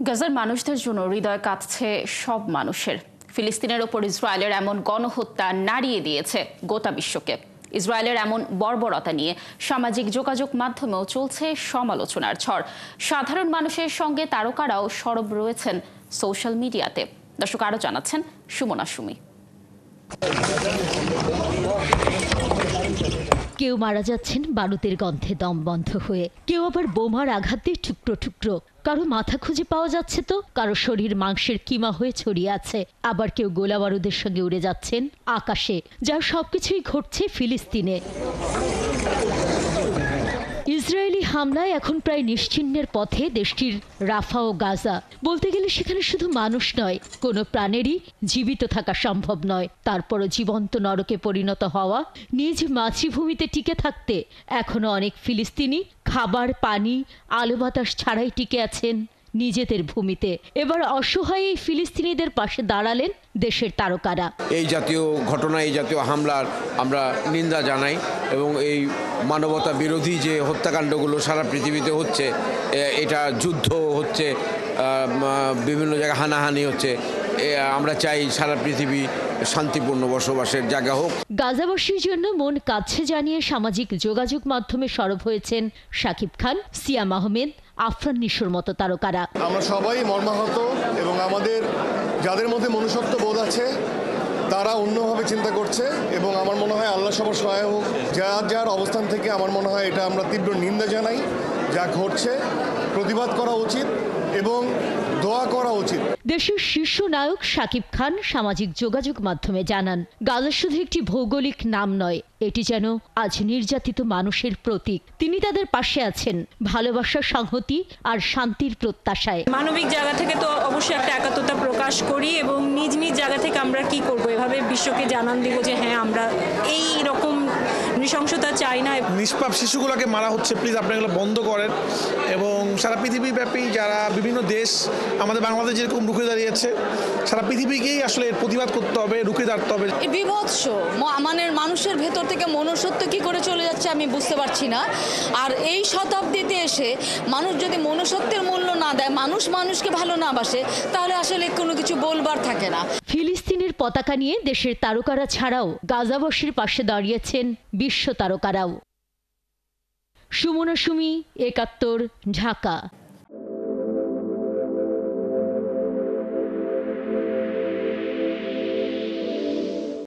গাজার মানুষদের জন্য হৃদয় কাঁদছে সব মানুষের। ফিলিস্তিনের ওপর ইসরায়েলের এমন গণহত্যা নাড়িয়ে দিয়েছে গোটা বিশ্বকে। ইসরায়েলের এমন বর্বরতা নিয়ে সামাজিক যোগাযোগ মাধ্যমেও চলছে সমালোচনার ঝড়। সাধারণ মানুষের সঙ্গে তারকারাও সরব রয়েছেন সোশ্যাল মিডিয়াতে। দর্শক, আরও জানাচ্ছেন সুমনা সুমি। কেউ মারা যাচ্ছেন বারুদের গন্ধে দম বন্ধ হয়ে, কেউ আবার বোমার আঘাত দিয়ে টুকরো টুকরো। কারো মাথা খুঁজে পাওয়া যাচ্ছে তো কারো শরীর মাংসের কিমা হয়ে ছড়িয়ে আছে। আবার কেউ গোলা বারুদের সঙ্গে উড়ে যাচ্ছেন আকাশে। যার সবকিছুই ঘটছে ফিলিস্তিনে। ইসরায়েলি হামলায় এখন প্রায় নিশ্চিহ্নের পথে দেশটির রাফা ও গাজা। বলতে গেলে সেখানে শুধু মানুষ নয়, কোনো প্রাণেরই জীবিত থাকা সম্ভব নয়। তারপরও জীবন্ত নরকে পরিণত হওয়া নিজ মাতৃভূমিতে টিকে থাকতে এখনো অনেক ফিলিস্তিনি খাবার, পানি, আলো বাতাস ছাড়াই টিকে আছেন নিজেদের ভূমিতে। এবার অসহায় এই ফিলিস্তিনিদের পাশে দাঁড়ালেন দেশের তারকারা। এই জাতীয় ঘটনা, এই জাতীয় হামলার আমরা নিন্দা জানাই এবং এই মানবতা বিরোধী যে হত্যাকাণ্ডগুলো সারা পৃথিবীতে হচ্ছে, এটা যুদ্ধ হচ্ছে, বিভিন্ন জায়গায় হানাহানি হচ্ছে, আমরা চাই সারা পৃথিবী শান্তিপূর্ণ বসবাসের জায়গা হোক। গাজাবাসীর জন্য মন কাছে জানিয়ে সামাজিক যোগাযোগ মাধ্যমে সরব হয়েছেন শাকিব খান, সিয়াম আহমেদ, আফরান নিশোর মতো তারকারা। আমরা সবাই মর্মাহত এবং আমাদের যাদের মধ্যে মনুষ্যত্ব বোধ আছে তারা অন্যভাবে চিন্তা করছে এবং আমার মনে হয় আল্লাহ সবার সহায় হোক। যার অবস্থান থেকে আমার মনে হয় এটা আমরা তীব্র নিন্দা জানাই। যা ঘটছে প্রতিবাদ করা উচিত এবং দোয়া করা উচিত। দেশের শীর্ষ নায়ক শাকিব খান সামাজিক যোগাযোগ মাধ্যমে জানান, গাজা শুধু একটি ভৌগোলিক নাম নয়, এটি যেন আজ নির্যাতিত মানুষের প্রতীক। তিনি তাদের পাশে আছেন ভালোবাসা, সংহতি আর শান্তির প্রত্যাশায়। মানবিক জায়গা থেকে তো অবশ্যই একটা একাত্মতা প্রকাশ করি এবং নিজ নিজ জায়গা থেকে আমরা কি করব, এভাবে বিশ্বকে জানান দিব যে হ্যাঁ, আমরা এই রকম নৃশংসতা চাই না। নিষ্পাপ শিশুগুলোকে মারা হচ্ছে, প্লিজ আপনারা এগুলো বন্ধ করেন। এবং সারা পৃথিবীব্যাপী যারা বিভিন্ন দেশ, আমাদের বাংলাদেশ যেরকম রুখে দাঁড়িয়েছে, সারা পৃথিবীকেই আসলে এর প্রতিবাদ করতে হবে, রুখে দাঁড়াতে হবে। এই বিভৎস মানে মানুষের ভেতর থেকে মনুষ্যত্ব কি করে চলে যাচ্ছে আমি বুঝতে পারছি না। আর এই শতাব্দীতে এসে মানুষ যদি মনুষ্যত্বের মূল্য না দেয়, মানুষ মানুষকে ভালো না বাসে, তাহলে আসলে কোনো কিছু বলবার থাকে না। ফিলিস্তিনের পতাকা নিয়ে দেশের তারকারা ছাড়াও গাজাবাসীর পাশে দাঁড়িয়েছেন বিশ্ব তারকারাও। সুমনা সুমি, ৭১, ঢাকা।